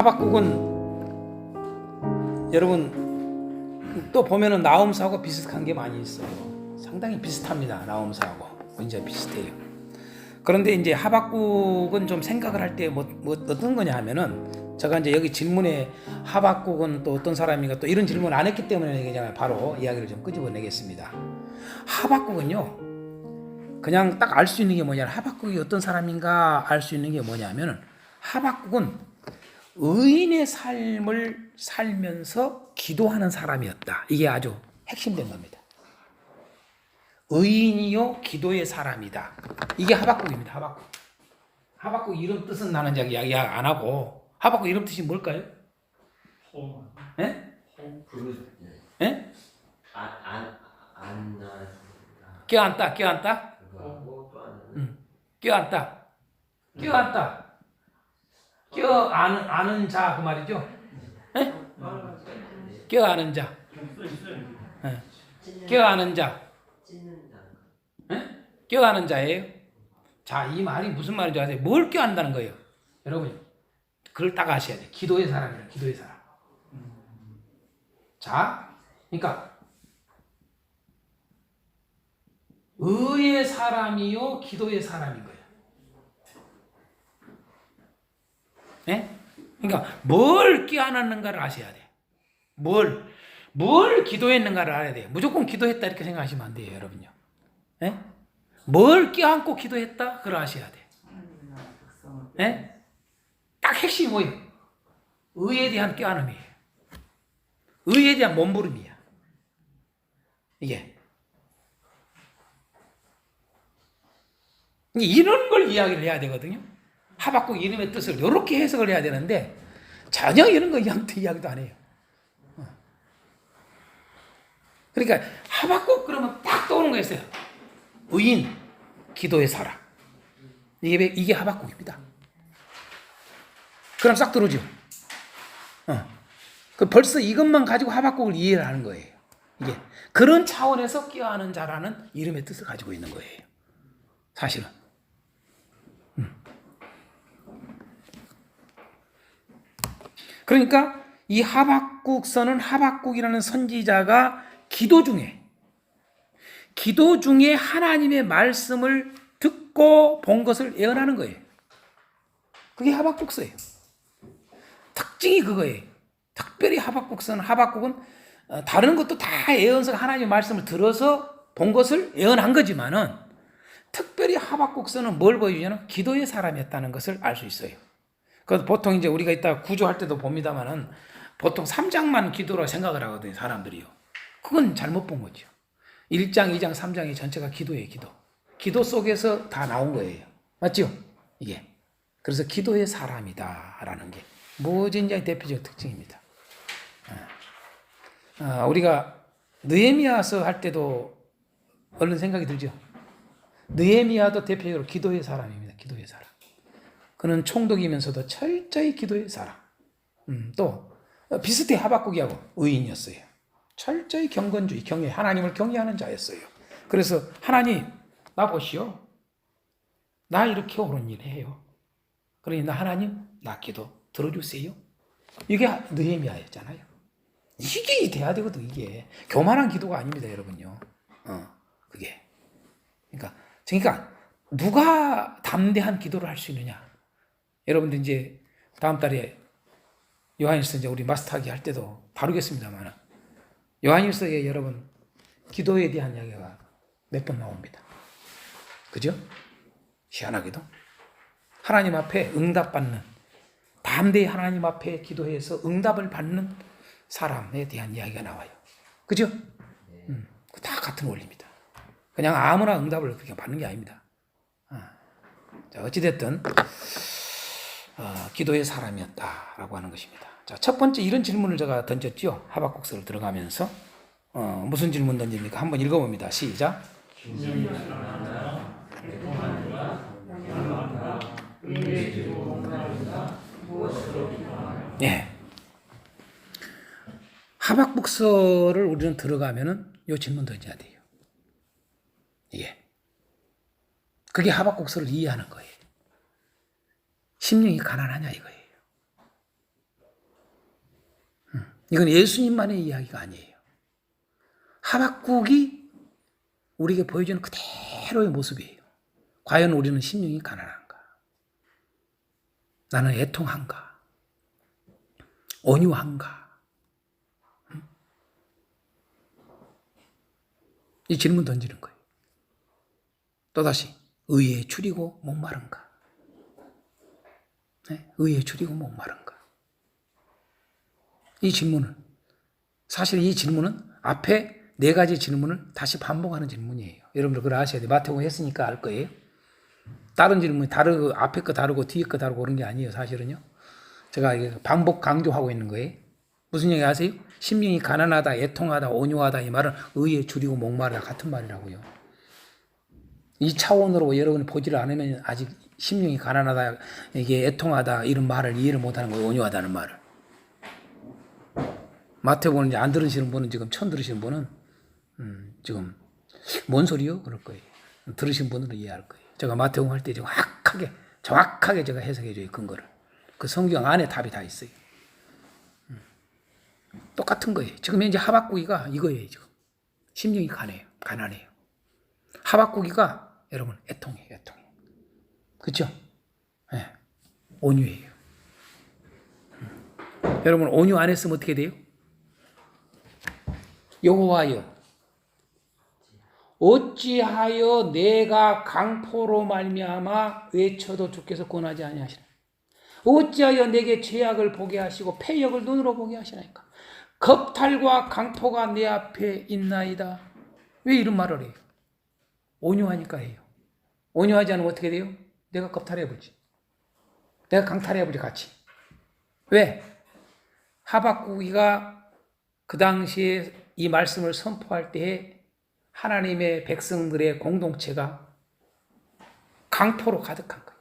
하박국은 여러분 또 보면은 나홈사하고 비슷한 게 많이 있어요. 상당히 비슷합니다. 나홈사하고 굉장히 비슷해요. 그런데 이제 하박국은 좀 생각을 할 때 뭐 어떤 거냐 하면은 제가 이제 여기 질문에 하박국은 또 어떤 사람인가 또 이런 질문 안 했기 때문에 그냥 바로 이야기를 좀 끄집어내겠습니다. 하박국은요 그냥 딱 알 수 있는 게 뭐냐, 하박국이 어떤 사람인가 알 수 있는 게 뭐냐면은 하박국은 의인의 삶을 살면서 기도하는 사람이었다. 이게 아주 핵심된 겁니다. 의인이요 기도의 사람이다. 이게 하박국입니다. 하박국. 하박국 이름 뜻은 나는 이야기 안 하고, 하박국 이름 뜻이 뭘까요? 예? 예? 껴안다, 껴안다? 껴안다. 껴안다. 껴안은 자, 그 말이죠? 예? 껴안은 자. 예. 껴안은 자. 예? 껴안은 자예요. 자, 이 말이 무슨 말인지 아세요? 뭘 껴안다는 거예요? 여러분, 그걸 딱 아셔야 돼요. 기도의 사람이라, 기도의 사람. 자, 그러니까 의의 사람이요 기도의 사람인 거예요. 예? 그러니까 뭘 껴안았는가를 아셔야 돼. 뭘 기도했는가를 알아야 돼요. 무조건 기도했다 이렇게 생각하시면 안 돼요, 여러분요. 예? 뭘 껴안고 기도했다 그걸 아셔야 돼. 예? 딱 핵심이 뭐예요? 의에 대한 껴안음이에요. 의에 대한 몸부림이야. 이게. 이런 걸 이야기를 해야 되거든요. 하박국 이름의 뜻을 이렇게 해석을 해야 되는데 전혀 이런 거 이야기도 안 해요. 그러니까 하박국 그러면 딱 떠오르는 거였어요. 의인, 기도의 사람. 이게 하박국입니다. 그럼 싹 들어오죠. 벌써 이것만 가지고 하박국을 이해를 하는 거예요. 이게 그런 차원에서 껴안은 자라는 이름의 뜻을 가지고 있는 거예요. 사실은. 그러니까 이 하박국서는 하박국이라는 선지자가 기도 중에 하나님의 말씀을 듣고 본 것을 예언하는 거예요. 그게 하박국서예요. 특징이 그거예요. 특별히 하박국은 다른 것도 다 예언서가 하나님의 말씀을 들어서 본 것을 예언한 거지만은 특별히 하박국서는 뭘 보여주냐면 기도의 사람이었다는 것을 알 수 있어요. 그래서 보통 이제 우리가 이따 구조할 때도 봅니다만은 보통 3장만 기도로 생각을 하거든요, 사람들이요. 그건 잘못 본 거죠. 1장, 2장, 3장이 전체가 기도예요, 기도. 기도 속에서 다 나온 거예요. 맞죠? 이게. 그래서 기도의 사람이다라는 게 모진자의 대표적 특징입니다. 우리가 느헤미야서 할 때도 얼른 생각이 들죠. 느헤미야도 대표적으로 기도의 사람입니다. 기도의 사람. 그는 총독이면서도 철저히 기도의 사람. 또 비슷해 하박국이하고 의인이었어요. 철저히 경건주의, 하나님을 경외하는 자였어요. 그래서 하나님 나 보시오. 나 이렇게 옳은 일 해요. 그러니 하나님 나 기도 들어주세요. 이게 느헤미야였잖아요. 이게 돼야 되거든. 이게 교만한 기도가 아닙니다, 여러분요. 그게 그러니까 누가 담대한 기도를 할 수 있느냐? 여러분들 이제 다음 달에 요한일서 이제 우리 마스터하기 할 때도 다루겠습니다만 요한일서에 여러분 기도에 대한 이야기가 몇 번 나옵니다. 그죠? 희한하게도 하나님 앞에 응답받는, 담대히 하나님 앞에 기도해서 응답을 받는 사람에 대한 이야기가 나와요. 그죠? 다 같은 원리입니다. 그냥 아무나 응답을 그렇게 받는 게 아닙니다. 자, 어찌됐든 기도의 사람이었다라고 하는 것입니다. 자, 첫 번째 이런 질문을 제가 던졌죠. 하박국서를 들어가면서 무슨 질문 던집니까? 한번 읽어봅니다. 시작. 예. 하박국서를 우리는 들어가면은 요 질문 던져야 돼요. 예. 그게 하박국서를 이해하는 거예요. 심령이 가난하냐 이거예요. 이건 예수님만의 이야기가 아니에요. 하박국이 우리에게 보여주는 그대로의 모습이에요. 과연 우리는 심령이 가난한가? 나는 애통한가? 온유한가? 이 질문 던지는 거예요. 또다시 의에 줄이고 목마른가? 네? 의에 줄이고 목마른가? 이 질문은 사실 이 질문은 앞에 네 가지 질문을 다시 반복하는 질문이에요. 여러분들 그걸 아셔야 돼요. 마태복음 했으니까 알 거예요. 다른 질문이 다르고 앞에 거 다르고 뒤에 거 다르고 그런 게 아니에요. 사실은요. 제가 반복 강조하고 있는 거예요. 무슨 얘기 아세요? 심령이 가난하다, 애통하다, 온유하다 이 말은 의에 줄이고 목마르다 같은 말이라고요. 이 차원으로 여러분이 보지를 않으면 아직 심령이 가난하다, 이게 애통하다 이런 말을 이해를 못하는 거예요. 온유하다는 말을. 마태복음 이제 안 들으시는 분은 지금 처음 들으시는 분은 지금 뭔 소리요? 그럴 거예요. 들으신 분들은 이해할 거예요. 제가 마태복음 할 때 정확하게 제가 해석해 줘요. 근거를. 그 성경 안에 답이 다 있어요. 똑같은 거예요. 지금 현재 하박국이가 이거예요. 지금 심령이 가난해요. 하박국이가 여러분 애통해요. 그렇죠? 네. 온유해요. 여러분 온유 안 했으면 어떻게 돼요? 여호와여 어찌하여 내가 강포로 말미암아 외쳐도 주께서 권하지 아니하시나? 어찌하여 내게 죄악을 보게 하시고 패역을 눈으로 보게 하시나이까? 겁탈과 강포가 내 앞에 있나이다. 왜 이런 말을 해요? 온유하니까 해요. 온유하지 않으면 어떻게 돼요? 내가 겁탈해버리지. 내가 강탈해버리지 같이. 왜? 하박국이가 그 당시에 이 말씀을 선포할 때에 하나님의 백성들의 공동체가 강포로 가득한 거예요.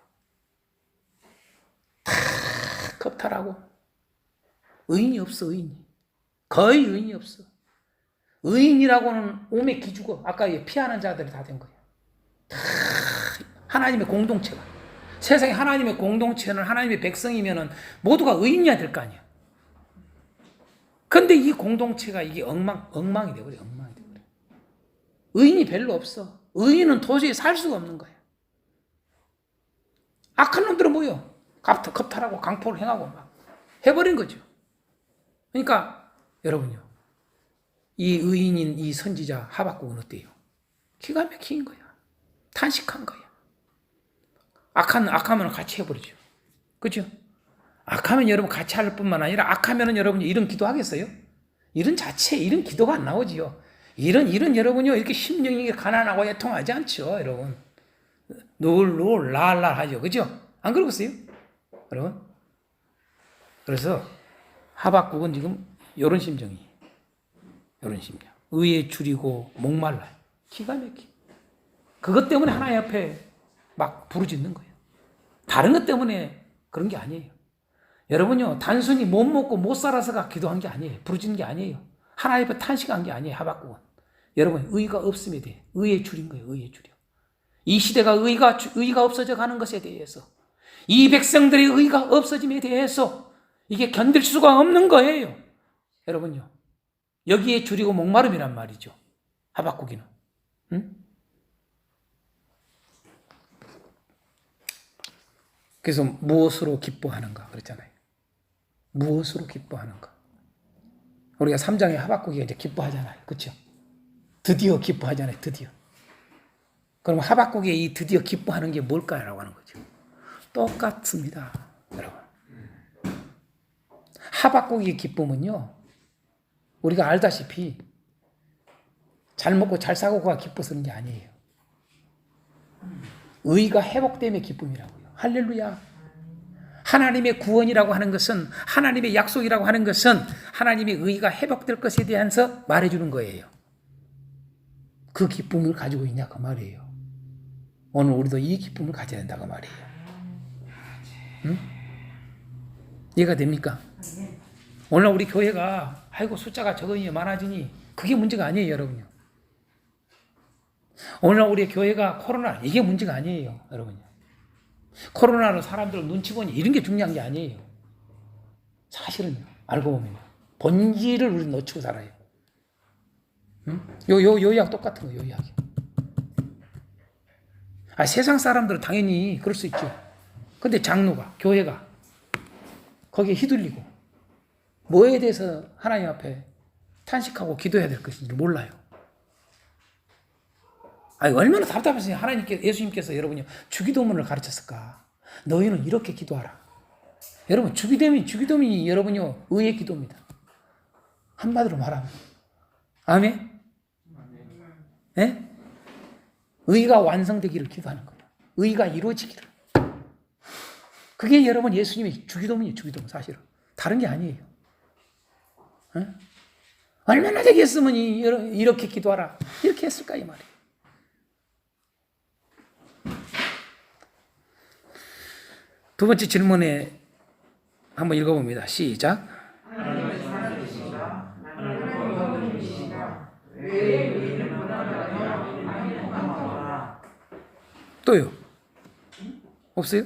다 겁탈하고 의인이 없어. 거의 의인이 없어. 의인이라고는 오매 기죽어. 아까 피하는 자들이 다 된 거예요. 다 하나님의 공동체가. 세상에 하나님의 공동체는 하나님의 백성이면은 모두가 의인이어야 될 거 아니야. 근데 이 공동체가 이게 엉망이 돼버려. 의인이 별로 없어. 의인은 도저히 살 수가 없는 거야. 악한 놈들은 뭐요? 겁탈하고 강포를 행하고 막 해버린 거죠. 그러니까 여러분요. 이 의인인 이 선지자 하박국은 어때요? 기가 막힌 거야. 탄식한 거야. 악하면 같이 해버리죠. 그죠? 악하면 여러분 같이 할 뿐만 아니라 악하면 여러분 이런 기도 하겠어요? 이런 기도가 안 나오지요. 이런 여러분요 이렇게 심령이 가난하고 애통하지 않죠, 여러분. 놀 랄랄 하죠, 그죠? 안 그러겠어요, 여러분? 그래서 하박국은 지금 이런 심정. 의에 줄이고 목말라요. 기가 막혀. 그것 때문에 하나님 앞에 막 부르짖는 거예요. 다른 것 때문에 그런 게 아니에요. 여러분요 단순히 못 먹고 못 살아서가 기도한 게 아니에요. 부르짖는 게 아니에요. 하나님 앞에 탄식한 게 아니에요. 하박국은. 여러분 의가 없음에 대해 의에 줄인 거예요. 의에 줄여. 이 시대가 의가 없어져 가는 것에 대해서 이 백성들의 의가 없어짐에 대해서 이게 견딜 수가 없는 거예요. 여러분요. 여기에 줄이고 목마름이란 말이죠. 하박국이는. 응? 그래서 무엇으로 기뻐하는가 그랬잖아요. 무엇으로 기뻐하는가. 우리가 3장에 하박국이 이제 기뻐하잖아요. 그렇죠? 드디어 기뻐하잖아요. 드디어. 그럼 하박국이 이 드디어 기뻐하는 게 뭘까라고 하는 거죠. 똑같습니다. 여러분. 하박국의 기쁨은요. 우리가 알다시피 잘 먹고 잘 사고가 기뻐서는 게 아니에요. 의가 회복됨의 기쁨이라고요. 할렐루야. 하나님의 구원이라고 하는 것은 하나님의 약속이라고 하는 것은 하나님의 의가 회복될 것에 대해서 말해주는 거예요. 그 기쁨을 가지고 있냐 그 말이에요. 오늘 우리도 이 기쁨을 가져야 된다고 말이에요. 응? 이해가 됩니까? 오늘 우리 교회가 아이고 숫자가 적으니 많아지니 그게 문제가 아니에요, 여러분요. 오늘 우리 교회가 코로나 이게 문제가 아니에요, 여러분요. 코로나로 사람들 눈치 보니 이런 게 중요한 게 아니에요. 사실은요. 알고 보면요. 본질을 우리 놓치고 살아요. 응? 요약 똑같은 거예요. 요약이. 세상 사람들은 당연히 그럴 수 있죠. 근데 장로가, 교회가 거기에 휘둘리고 뭐에 대해서 하나님 앞에 탄식하고 기도해야 될 것인지 몰라요. 얼마나 답답해서 예수님께서 여러분이 주기도문을 가르쳤을까? 너희는 이렇게 기도하라. 여러분, 주기도문이 여러분요, 의의 기도입니다. 한마디로 말하면. 아멘? 네? 의가 완성되기를 기도하는 거예요. 의가 이루어지기를. 그게 여러분 예수님의 주기도문이에요. 주기도문 사실은. 다른 게 아니에요. 네? 얼마나 되겠으면 이렇게 기도하라. 이렇게 했을까 이 말이에요. 두 번째 질문에 한번 읽어봅니다. 시작. 또요? 없어요?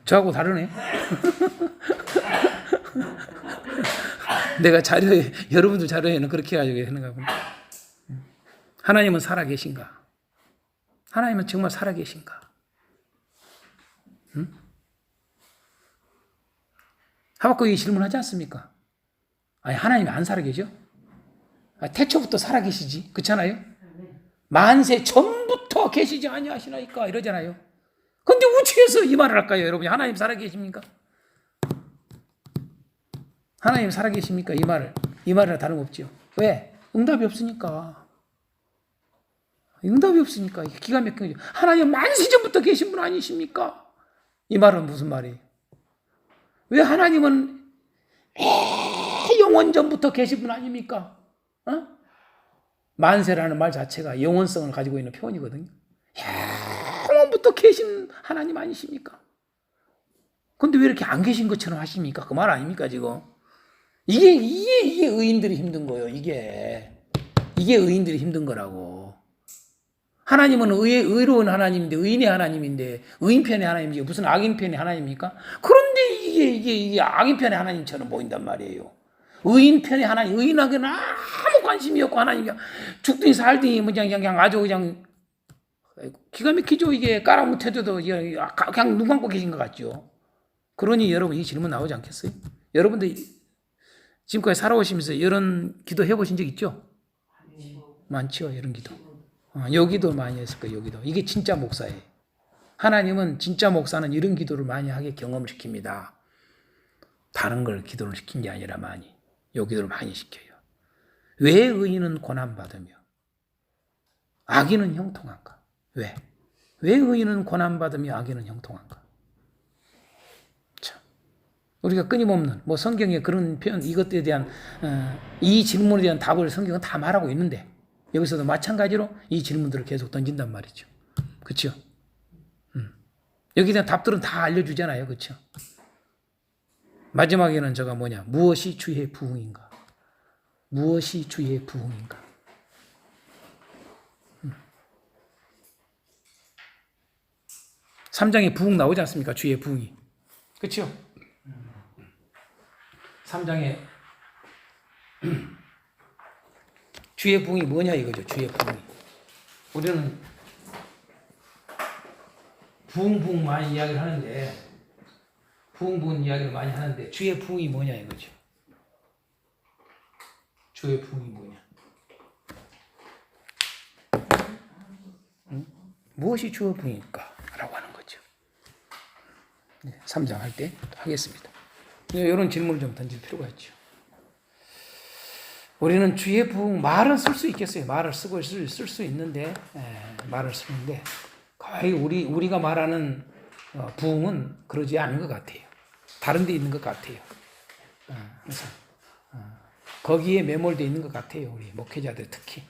저하고 다르네. 내가 자료에, 여러분들 자료에는 그렇게 해가지고 하는가 보네. 하나님은 살아계신가? 하나님은 정말 살아계신가? 응? 하박국이 질문하지 않습니까? 하나님이 안 살아계셔? 태초부터 살아계시지. 그렇잖아요? 만세 전부터 계시지 아니하시나이까 이러잖아요. 근데 우주에서 이 말을 할까요? 여러분이 하나님 살아계십니까? 하나님 살아계십니까? 이 말이랑 다름없죠. 왜? 응답이 없으니까. 응답이 없으니까. 기가 막히죠. 하나님 만세 전부터 계신 분 아니십니까? 이 말은 무슨 말이에요? 왜 하나님은 영원 전부터 계신 분 아닙니까? 만세라는 말 자체가 영원성을 가지고 있는 표현이거든요. 영원부터 계신 하나님 아니십니까? 근데 왜 이렇게 안 계신 것처럼 하십니까? 그 말 아닙니까, 지금? 이게 의인들이 힘든 거예요, 이게 의인들이 힘든 거라고. 하나님은 의로운 하나님인데, 의인의 하나님인데, 의인 편의 하나님이지, 무슨 악인 편의 하나님입니까? 그런데 이게 악인 편의 하나님처럼 보인단 말이에요. 의인 편의 하나님, 의인에게는 아무 관심이 없고, 하나님이 죽더니 살더니, 그냥 아주 그냥, 기가 막히죠, 이게. 까라못해도 그냥 눈 감고 계신 것 같죠. 그러니 여러분, 이 질문 나오지 않겠어요? 여러분들 지금까지 살아오시면서 이런 기도 해보신 적 있죠? 많죠, 이런 기도. 여기도 많이 했을 거예요, 여기도. 이게 진짜 목사예요. 하나님은 진짜 목사는 이런 기도를 많이 하게 경험을 시킵니다. 다른 걸 기도를 시킨 게 아니라 요 기도를 많이 시켜요. 왜 의인은 고난받으며 악인은 형통한가? 왜 의인은 고난받으며 악인은 형통한가? 참, 우리가 끊임없는 성경에 그런 표현, 이것에 대한 이 질문에 대한 답을 성경은 다 말하고 있는데 여기서도 마찬가지로 이 질문들을 계속 던진단 말이죠. 그렇죠? 여기에 대한 답들은 다 알려주잖아요. 그렇죠? 마지막에는 무엇이 주의 부흥인가? 무엇이 주의 부흥인가? 3장에 부흥 나오지 않습니까? 주의 부흥이. 그렇죠? 3장에 주의 부흥이 뭐냐 이거죠. 주의 부흥이. 우리는 부흥 많이 이야기를 하는데 부흥 이야기를 많이 하는데 주의 부흥이 뭐냐 이거죠. 주의 부흥이 뭐냐. 무엇이 주의 부흥일까? 라고 하는 거죠. 3장 할 때 하겠습니다. 이런 질문을 좀 던질 필요가 있죠. 우리는 주의 부흥, 말은 쓸 수 있겠어요. 말을 쓰고 쓸 수 있는데, 말을 쓰는데, 거의 우리가 말하는 부흥은 그러지 않은 것 같아요. 다른 데 있는 것 같아요. 그래서, 거기에 매몰되어 있는 것 같아요. 우리 목회자들 특히.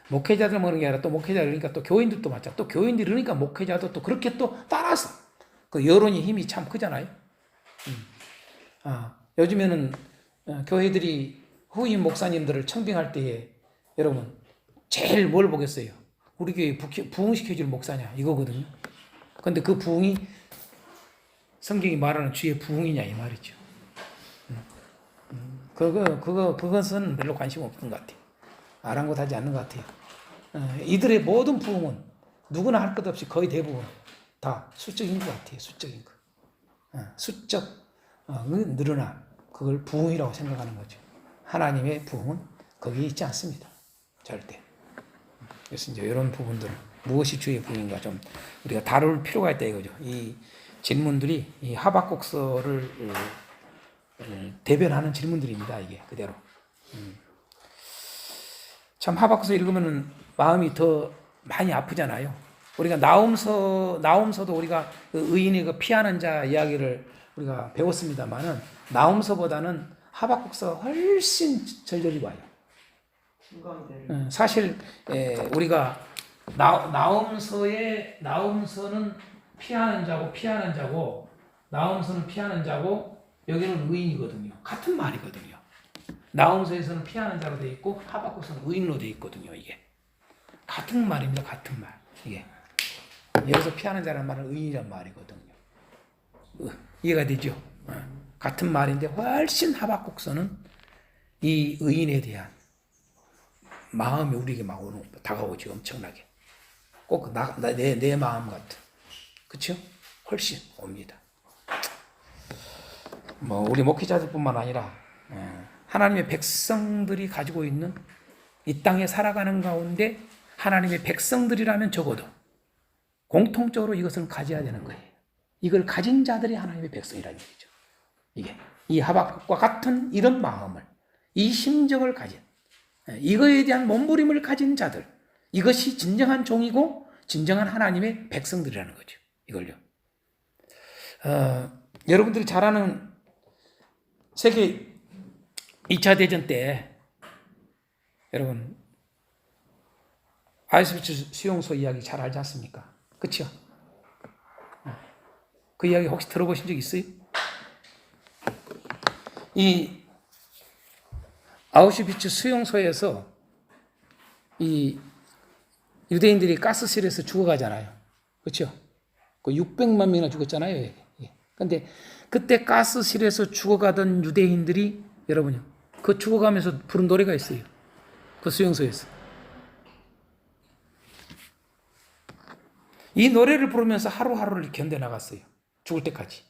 목회자들 먹는 게 아니라 또 목회자 그러니까 또 교인들도 맞죠. 또 교인들이 그러니까 목회자도 또 그렇게 또 따라서 그 여론의 힘이 참 크잖아요. 요즘에는 교회들이 후임 목사님들을 청빙할 때에 여러분 제일 뭘 보겠어요? 우리 교회 부흥시켜줄 목사냐 이거거든요. 근데 그 부흥이 성경이 말하는 주의 부흥이냐 이 말이죠. 그것은 별로 관심 없는 것 같아요. 아랑곳하지 않는 것 같아요. 이들의 모든 부흥은 누구나 할 것 없이 거의 대부분 다 수적인 것 같아요. 수적인 거. 수적 늘어나 그걸 부흥이라고 생각하는 거죠. 하나님의 부흥은 거기에 있지 않습니다. 절대. 그래서 이제 이런 부분들 무엇이 주의 부흥인가 좀 우리가 다룰 필요가 있다 이거죠. 이 질문들이 이 하박국서를 대변하는 질문들입니다. 이게 그대로. 참 하박국서 읽으면은 마음이 더 많이 아프잖아요. 우리가 나움서도 우리가 그 의인의 그 피하는 자 이야기를 우리가 배웠습니다만은 나움서보다는 하박국서가 훨씬 절절히 와요. 사실 우리가 나움서는 피하는 자고 나움서는 피하는 자고 여기는 의인이거든요. 같은 말이거든요. 나움서에서는 피하는 자로 돼 있고 하박국서는 의인으로 돼 있거든요. 이게 같은 말입니다. 같은 말. 이게 여기서 피하는 자라는 말은 의인이란 말이거든요. 이해가 되죠? 같은 말인데 훨씬 하박국서는 이 의인에 대한 마음이 우리에게 막 다가오죠. 엄청나게. 꼭 내 마음 같은. 그렇죠? 훨씬 옵니다. 뭐 우리 목회자들뿐만 아니라 하나님의 백성들이 가지고 있는 이 땅에 살아가는 가운데 하나님의 백성들이라면 적어도 공통적으로 이것을 가져야 되는 거예요. 이걸 가진 자들이 하나님의 백성이라는 얘기죠. 이게 이 하박국과 같은 이런 마음을, 이 심정을 가진, 이거에 대한 몸부림을 가진 자들, 이것이 진정한 종이고 진정한 하나님의 백성들이라는 거죠. 이걸요. 여러분들이 잘 아는 세계 2차 대전 때 여러분 아이스비츠 수용소 이야기 잘 알지 않습니까? 그렇죠? 그 이야기 혹시 들어보신 적 있어요? 이 아우슈비츠 수용소에서 이 유대인들이 가스실에서 죽어가잖아요. 그렇죠? 그 600만 명이나 죽었잖아요. 그런데 그때 가스실에서 죽어가던 유대인들이 여러분요, 그 죽어가면서 부른 노래가 있어요. 그 수용소에서. 이 노래를 부르면서 하루하루를 견뎌나갔어요. 죽을 때까지.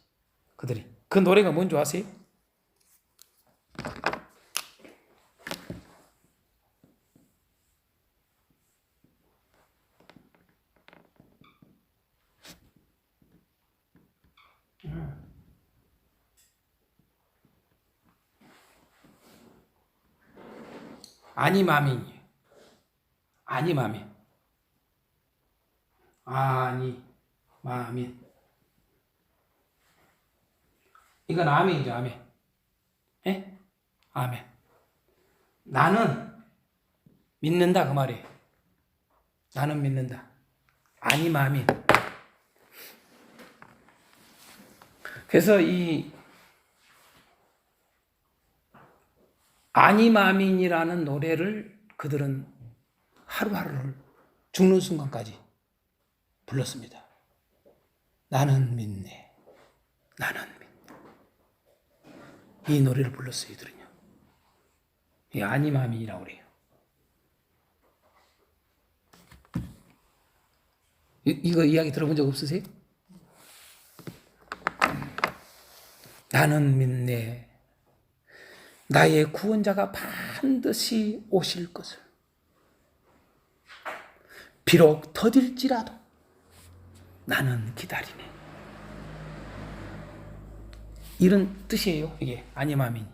그들이. 그 노래가 뭔지 아세요? 아니마민이에요. 아니마민. 아니마민. 이건 아멘이죠, 아멘. 예? 아멘. 나는 믿는다, 그 말이에요. 나는 믿는다. 아니마민. 그래서 이 아니마민이라는 노래를 그들은 하루하루를 죽는 순간까지 불렀습니다. 나는 믿네. 나는 믿네. 이 노래를 불렀어요, 이들은요. 이 아니마민이라고 그래요. 이거 이야기 들어본 적 없으세요? 나는 믿네. 나의 구원자가 반드시 오실 것을. 비록 더딜지라도 나는 기다리네. 이런 뜻이에요. 이게 아니마민.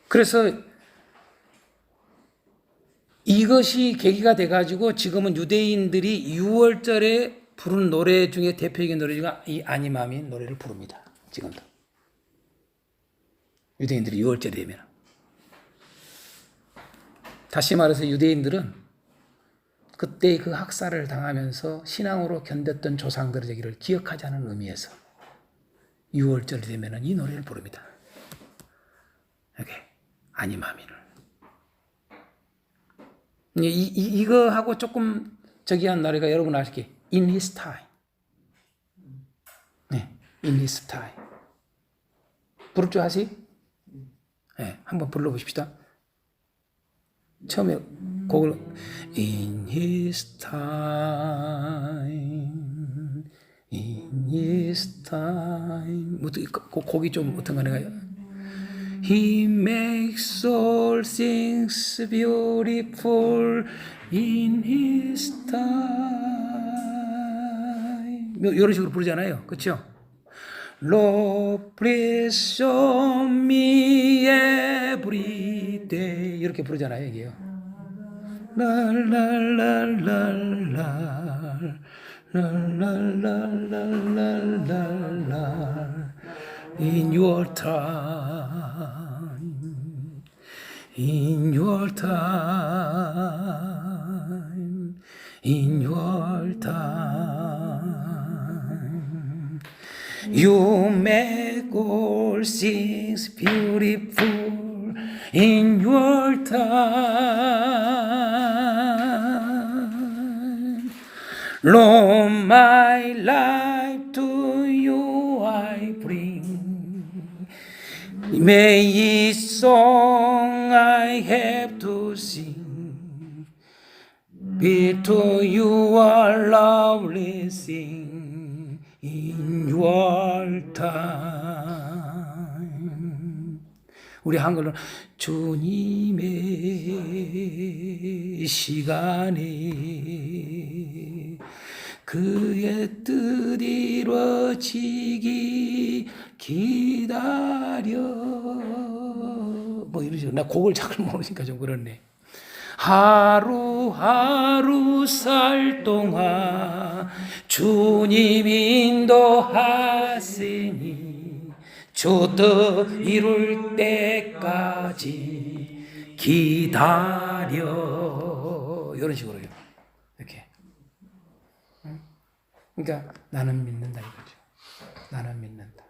그래서 이것이 계기가 돼가지고 지금은 유대인들이 6월절에 부르는 노래 중에 대표적인 노래가 이 아니마민 노래를 부릅니다. 지금도. 유대인들이 6월절이 되면. 다시 말해서 유대인들은 그때 그 학살을 당하면서 신앙으로 견뎠던 조상들의 얘기를 기억하자는 의미에서 6월절이 되면 이 노래를 부릅니다. 이렇게 아니마민을. 이거하고 조금 저기 한 노래가 여러분 아시게 In His Time. 네, In His Time. 부를 줄 아세요? 네, 한번 불러보십시다. 처음에 곡을 In His time, In His time. 뭐 곡이 좀 어떤 거네요. He makes all things beautiful in His time. 이런 식으로 부르잖아요, 그렇죠? Lord, please show me every day. 이렇게 부르잖아요, 이게요. 랄랄랄랄랄랄 랄랄랄랄랄랄 In your time, in your time, in your time. You make all things beautiful in your time. Lord, my life to you I bring. May each song I have to sing be to you a lovely thing in your time. 우리 한글로 주님의 시간에 그의 뜻 이루어지기 기다려. 뭐 이러죠. 나 곡을 잘 모르니까 좀 그렇네. 하루하루 살 동안 주님 인도하시니 주 뜻 이룰 때까지 기다려. 이런 식으로요. 이렇게. 그러니까 나는 믿는다 이거죠. 나는 믿는다.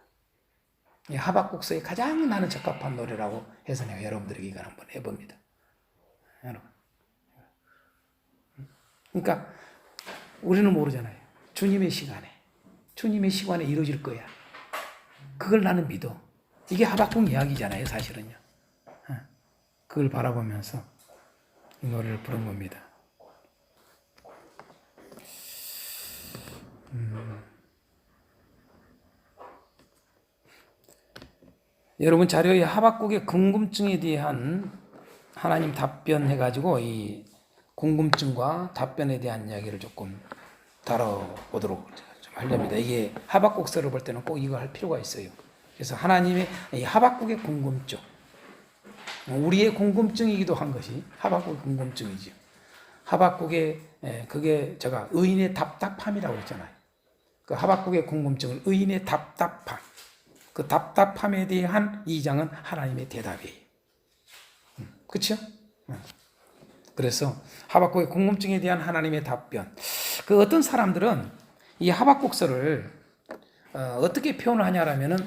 이 하박국서에 가장 나는 적합한 노래라고 해서 내가 여러분들에게 이걸 한번 해봅니다. 여러분. 그러니까 우리는 모르잖아요. 주님의 시간에 이루어질 거야. 그걸 나는 믿어. 이게 하박국 이야기잖아요, 사실은요. 그걸 바라보면서 이 노래를 부른 겁니다. 여러분 자료에 하박국의 궁금증에 대한 하나님 답변해가지고 이 궁금증과 답변에 대한 이야기를 조금 다뤄보도록 좀 하렵니다. 이게 하박국서를 볼 때는 꼭 이거 할 필요가 있어요. 그래서 하나님의 이 하박국의 궁금증, 우리의 궁금증이기도 한 것이 하박국의 궁금증이죠. 하박국의 그게 제가 의인의 답답함이라고 했잖아요. 그 하박국의 궁금증을 의인의 답답함, 그 답답함에 대한 2장은 하나님의 대답이에요. 그렇죠? 그래서 하박국의 궁금증에 대한 하나님의 답변. 그 어떤 사람들은 이 하박국서를 어떻게 표현을 하냐라면은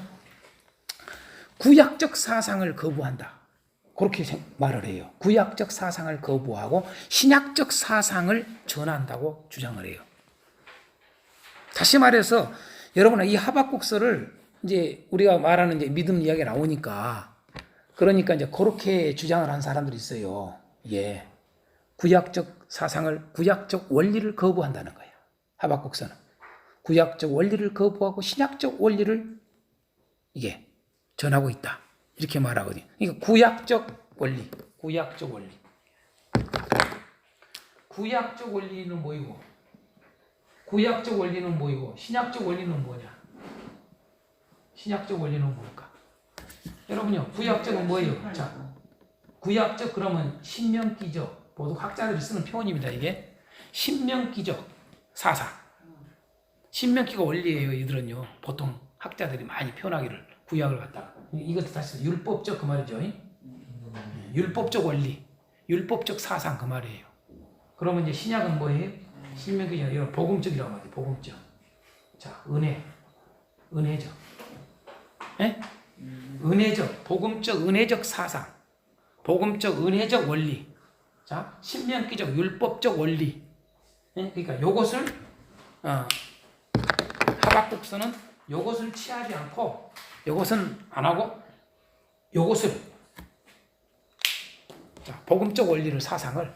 구약적 사상을 거부한다. 그렇게 말을 해요. 구약적 사상을 거부하고 신약적 사상을 전한다고 주장을 해요. 다시 말해서 여러분 이 하박국서를 이제 우리가 말하는 이제 믿음 이야기가 나오니까 그러니까 이제 그렇게 주장을 한 사람들이 있어요. 예. 구약적 사상을, 구약적 원리를 거부한다는 거예요. 하박국서는. 구약적 원리를 거부하고 신약적 원리를 이게 전하고 있다. 이렇게 말하거든요. 그러니까 구약적 원리. 구약적 원리는 뭐이고, 구약적 원리는 뭐이고, 신약적 원리는 뭐냐? 신약적 원리는 뭘까? 여러분요, 구약적은 뭐예요? 자, 구약적 그러면 신명기적, 모두 학자들이 쓰는 표현입니다. 이게 신명기적 사상, 신명기가 원리예요. 이들은요, 보통 학자들이 많이 표현하기를 구약을 갖다가 이것도 다시 율법적 그 말이죠. 율법적 원리, 율법적 사상 그 말이에요. 그러면 이제 신약은 뭐예요? 신명기적 이런 복음적이라고 하죠. 복음적. 자, 은혜적. 예? 은혜적, 복음적, 은혜적 사상, 복음적, 은혜적 원리. 자, 신명기적, 율법적 원리. 예? 그러니까 요것을 하박국서는 요것을 취하지 않고, 요것은 안 하고 요것을 자, 복음적 원리를 사상을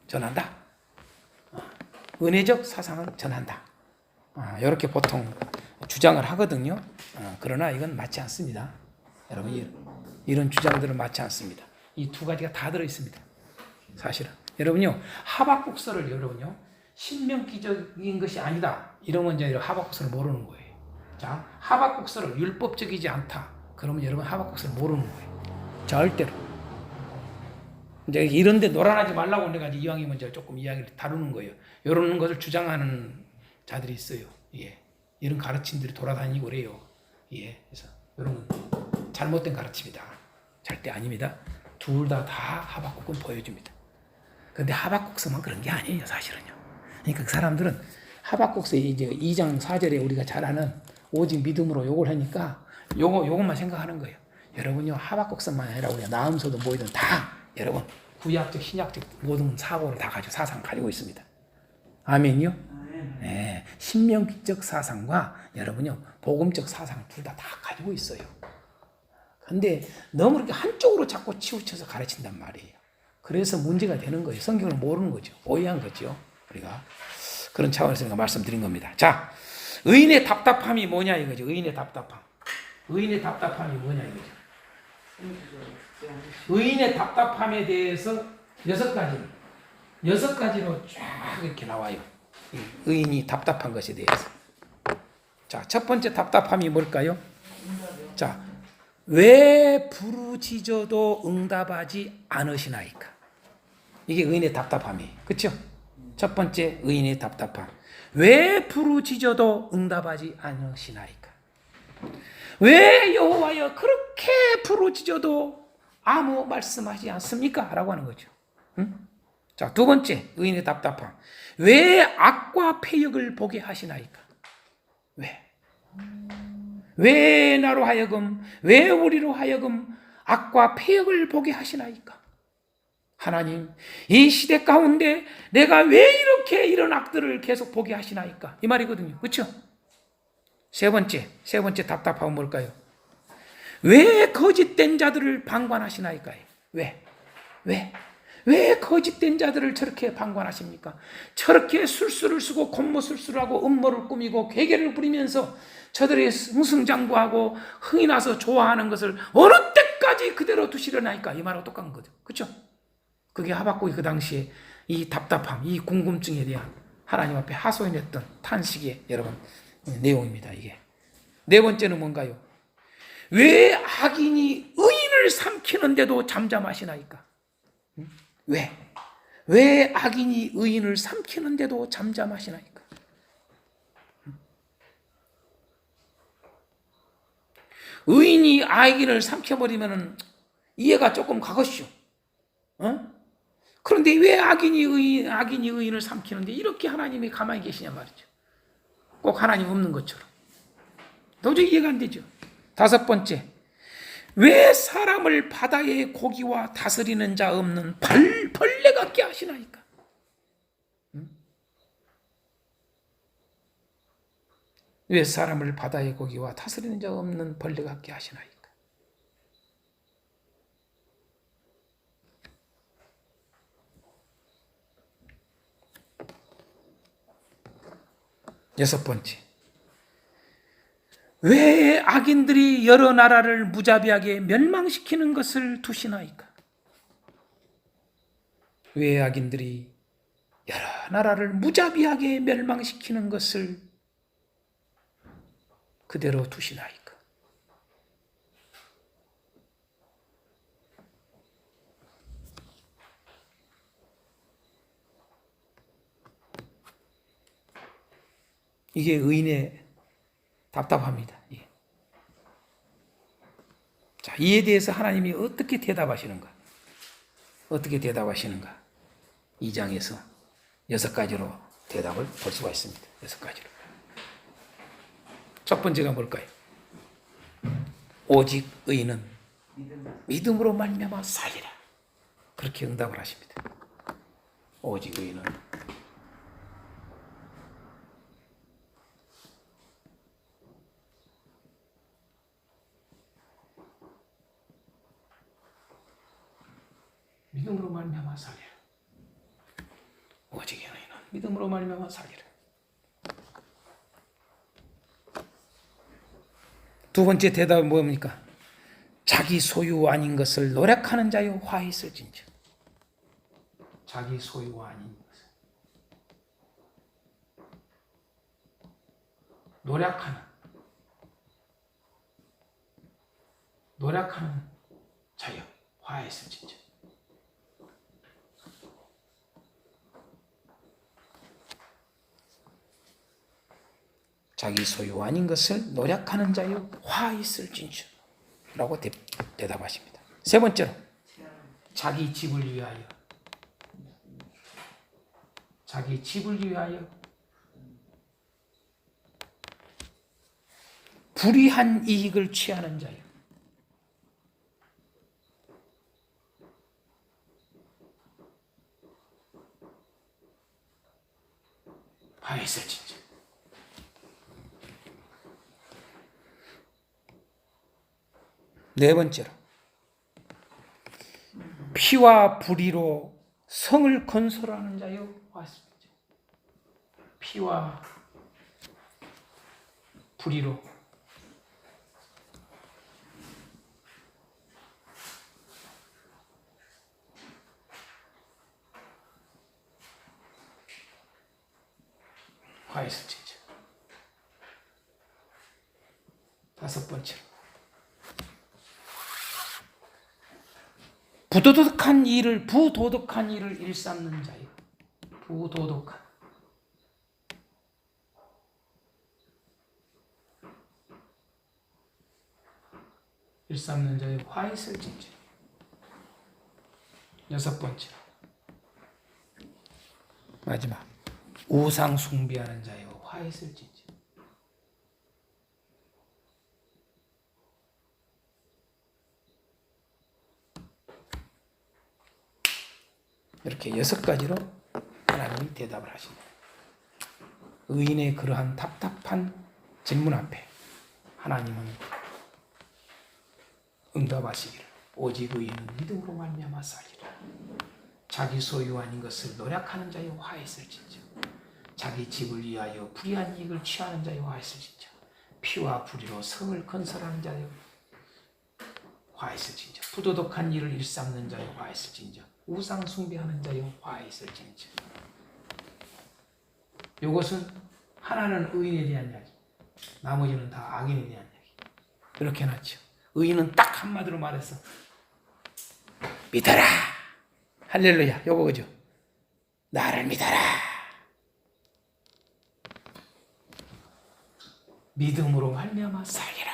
전한다. 은혜적 사상을 전한다. 이렇게 보통 주장을 하거든요. 그러나 이건 맞지 않습니다. 여러분 이런 주장들은 맞지 않습니다. 이 두 가지가 다 들어있습니다. 사실은 여러분요 하박국서를 여러분요 신명기적인 것이 아니다 이러면 이제 하박국서를 모르는 거예요. 자 하박국서를 율법적이지 않다 그러면 여러분 하박국서를 모르는 거예요. 절대로. 이제 이런데 놀아나지 말라고 내가 이왕이면 이제 조금 이야기를 다루는 거예요. 이런 것을 주장하는 자들이 있어요. 예. 이런 가르침들이 돌아다니고 그래요. 예. 그래서 이런 건 잘못된 가르침이다. 절대 아닙니다. 둘 다 하박국은 보여줍니다. 근데 하박국서만 그런 게 아니에요, 사실은요. 그러니까 그 사람들은 하박국서 이제 2장 4절에 우리가 잘 아는 오직 믿음으로 요걸 하니까 요것만 생각하는 거예요. 여러분요, 하박국서만 아니라 우리가 나음서도 뭐이든 다 여러분 구약적, 신약적 모든 사고를 다 가지고 사상 가지고 있습니다. 아멘요? 네, 신명기적 사상과 여러분요 복음적 사상을 둘 다 가지고 있어요. 근데 너무 이렇게 한쪽으로 자꾸 치우쳐서 가르친단 말이에요. 그래서 문제가 되는 거예요. 성경을 모르는 거죠. 오해한 거죠. 우리가 그런 차원에서 제가 말씀드린 겁니다. 자, 의인의 답답함이 뭐냐 이거죠. 의인의 답답함. 의인의 답답함이 뭐냐 이거죠. 의인의 답답함에 대해서 6가지로 쫙 이렇게 나와요. 의인이 답답한 것에 대해서. 자, 첫 번째 답답함이 뭘까요? 자, 왜 부르짖어도 응답하지 않으시나이까? 이게 의인의 답답함이에요. 그렇죠? 첫 번째 의인의 답답함. 왜 부르짖어도 응답하지 않으시나이까? 왜 여호와여 그렇게 부르짖어도 아무 말씀하지 않습니까? 라고 하는 거죠. 응? 자, 두 번째 의인의 답답함. 왜 악과 패역을 보게 하시나이까? 왜 나로 하여금, 왜 우리로 하여금 악과 패역을 보게 하시나이까? 하나님, 이 시대 가운데 내가 왜 이렇게 이런 악들을 계속 보게 하시나이까? 이 말이거든요. 그렇죠? 세 번째 답답함은 뭘까요? 왜 거짓된 자들을 방관하시나이까? 왜 거짓된 자들을 저렇게 방관하십니까? 저렇게 술수를 쓰고 곤모술수를 하고 음모를 꾸미고 괴계를 부리면서 저들이 승승장구하고 흥이 나서 좋아하는 것을 어느 때까지 그대로 두시려나이까? 이 말하고 똑같은 거죠. 그렇죠? 그게 하박국이 그 당시에 이 답답함, 이 궁금증에 대한 하나님 앞에 하소연했던 탄식의 여러분 내용입니다. 이게 네 번째는 뭔가요? 왜 악인이 의인을 삼키는데도 잠잠하시나이까? 왜 악인이 의인을 삼키는데도 잠잠하시나이까? 의인이 악인을 삼켜버리면 이해가 조금 가겠슈. 그런데 왜 악인이 의인을 삼키는데 이렇게 하나님이 가만히 계시냐 말이죠. 꼭 하나님 없는 것처럼. 도저히 이해가 안 되죠. 다섯 번째, 왜 사람을 바다의 고기와 다스리는 자 없는 벌레 같게 하시나이까? 왜 사람을 바다의 고기와 다스리는 자 없는 벌레 같게 하시나이까? 여섯 번째, 왜 악인들이 여러 나라를 무자비하게 멸망시키는 것을 두시나이까? 왜 악인들이 여러 나라를 무자비하게 멸망시키는 것을 그대로 두시나이까? 이게 의인의 답답합니다. 예. 자, 이에 대해서 하나님이 어떻게 대답하시는가? 어떻게 대답하시는가? 2장에서 6가지로 대답을 볼 수가 있습니다. 6가지로. 첫 번째가 뭘까요? 오직 의인은 믿음으로 말미암아 살리라. 그렇게 응답을 하십니다. 오직 의인은 믿음으로 말미암아 살리라. 오직 너희는 믿음으로 말미암아 살리라. 두 번째 대답은 뭡니까? 자기 소유 아닌 것을 노력하는 자여 화 있을진저. 자기 소유 아닌 것을 노력하는 자여 화 있을진저. 자기 소유 아닌 것을 노력하는 자여 화 있을진저 라고 대답하십니다. 세 번째로 자기 집을 위하여 불의한 이익을 취하는 자여 화 있을진저. 네 번째로 피와 불의로 성을 건설하는 자여 화 있을진저. 피와 불의로 화 있을진저. 다섯 번째로 부도덕한 일을 일삼는 자요. 부도덕한 일삼는 자요. 화 있을진저. 여섯 번째로 마지막 우상 숭배하는 자요. 화 있을진저. 이렇게 여섯 가지로 하나님이 대답을 하십니다. 의인의 그러한 답답한 질문 앞에 하나님은 응답하시기를 오직 의인은 믿음으로 말미암아 살리라. 자기 소유 아닌 것을 노력하는 자여 화 있을진저. 자기 집을 위하여 불의한 이익을 취하는 자여 화 있을진저. 피와 불의로 성을 건설하는 자여 화 있을진저. 부도덕한 일을 일삼는 자여 화 있을진저. 우상 숭배하는 자여 화 있을진저. 이것은 하나는 의인에 대한 이야기, 나머지는 다 악인에 대한 이야기. 이렇게 해놨죠. 의인은 딱 한마디로 말해서 믿어라. 할렐루야. 요거 그죠? 나를 믿어라. 믿음으로 말미암아 살리라.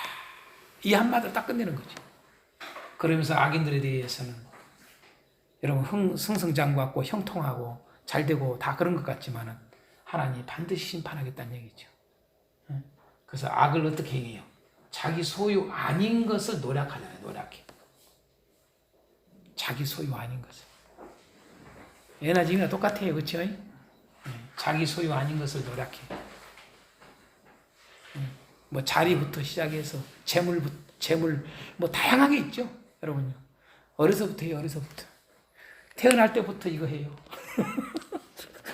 이 한마디로 딱 끝내는 거죠. 그러면서 악인들에 대해서는 여러분 승승장구하고 형통하고 잘되고 다 그런 것 같지만은 하나님이 반드시 심판하겠다는 얘기죠. 그래서 악을 어떻게 행해요? 자기 소유 아닌 것을 노력하잖아요. 노력해. 자기 소유 아닌 것을. 예나 지금이나 똑같아요. 그렇죠? 자기 소유 아닌 것을 노력해. 뭐 자리부터 시작해서 재물 뭐 다양하게 있죠. 여러분요. 어려서부터 해요. 어려서부터. 태어날 때부터 이거 해요.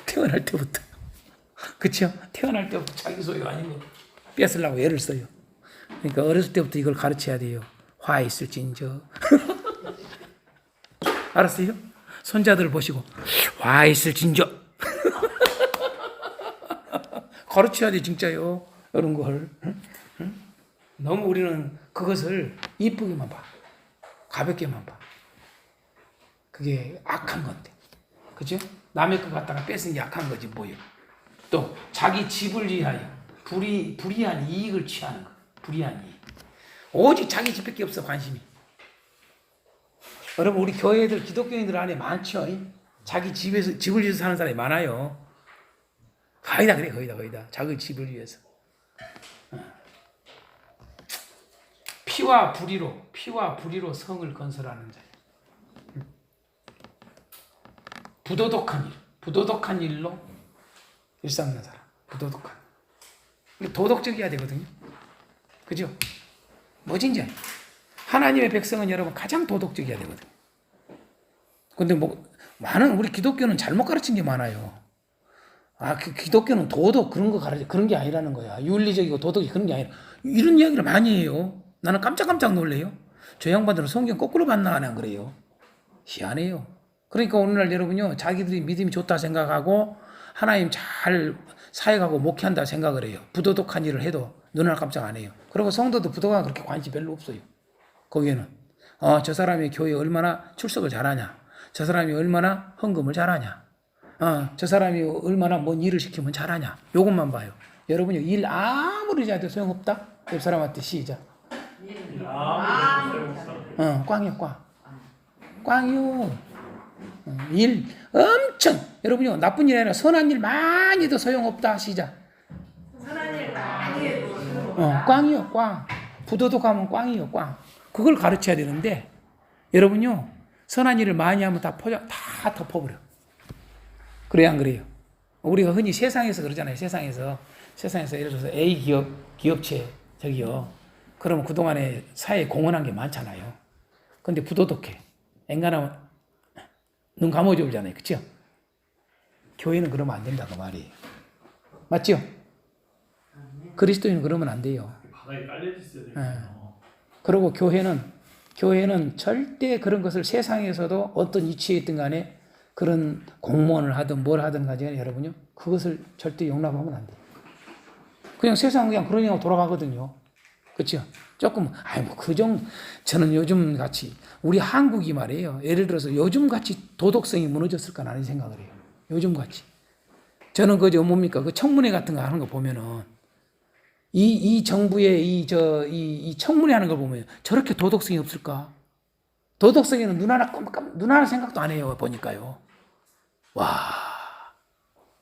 태어날 때부터. 그렇죠? 태어날 때부터 자기 소유 아닌 거 뺏으려고 애를 써요. 그러니까 어렸을 때부터 이걸 가르쳐야 돼요. 화 있을진저. 알았어요? 손자들 보시고 화 있을진저. 가르쳐야 돼 진짜요. 이런 걸. 너무 우리는 그것을 이쁘게만 봐. 가볍게만 봐. 그게 악한 건데. 그죠? 남의 것 갖다가 뺏은 게 악한 거지 뭐요. 또 자기 집을 위하여 불의한 이익을 취하는 거. 불의한 이익. 오직 자기 집밖에 없어 관심이. 여러분 우리 교회들 기독교인들 안에 많죠. 자기 집을 위해서 사는 사람이 많아요. 거의 다 그래. 거의 다. 자기 집을 위해서. 피와 불의로 성을 건설하는 자예요. 부도덕한 일로 일삼는 사람. 부도덕한. 도덕적이어야 되거든요. 그죠? 뭐든지 하나님의 백성은 여러분 가장 도덕적이어야 되거든요. 근데 뭐 많은 우리 기독교는 잘못 가르친 게 많아요. 기독교는 도덕 그런 거 가르쳐 그런 게 아니라는 거야. 윤리적이고 도덕이 그런 게 아니라 이런 이야기를 많이 해요. 나는 깜짝깜짝 놀래요. 저 양반들은 성경 거꾸로 봤나 안 그래요. 희한해요. 그러니까 오늘날 여러분요 자기들이 믿음이 좋다 생각하고 하나님 잘 사역하고 목회한다 생각을 해요. 부도덕한 일을 해도 눈을 깜짝 안 해요. 그리고 성도도 부도덕한 그렇게 관심이 별로 없어요. 거기에는 저 사람이 교회에 얼마나 출석을 잘하냐, 저 사람이 얼마나 헌금을 잘하냐, 저 사람이 얼마나 뭔 일을 시키면 잘하냐, 요것만 봐요. 여러분요 일 아무리 잘해도 소용없다. 옆 사람한테 시작. 꽝이요 꽝. 꽝이요. 일 엄청 여러분요 나쁜 일 아니라 선한 일 많이 해도 소용없다. 시작. 선한 일 많이 해도 꽝이요 꽝. 부도덕하면 꽝이요 꽝. 그걸 가르쳐야 되는데 여러분요 선한 일을 많이 하면 다 덮어버려. 그래야 안 그래요? 우리가 흔히 세상에서 그러잖아요. 세상에서 예를 들어서 A 기업체 저기요. 그러면 그동안에 사회에 공헌한 게 많잖아요. 근데 부도덕해. 엔간하면 눈 감아줘 보잖아요. 그쵸? 교회는 그러면 안 된다고 말이에요. 맞죠? 그리스도인은 그러면 안 돼요. 바닥에 깔려 있어야 돼요. 그리고 교회는 절대 그런 것을 세상에서도 어떤 위치에 있든 간에 그런 공무원을 하든 뭘 하든 간에 여러분요. 그것을 절대 용납하면 안 돼요. 그냥 세상은 그냥 그러냐고 돌아가거든요. 그렇죠? 조금 저는 요즘 같이 우리 한국이 말이에요. 예를 들어서 요즘 같이 도덕성이 무너졌을까 라는 생각을 해요. 요즘 같이. 저는 뭡니까? 그 청문회 같은 거 하는 거 보면은 이 정부의 이 청문회 하는 걸 보면 저렇게 도덕성이 없을까? 도덕성에는 눈 하나 생각도 안 해요. 보니까요. 와.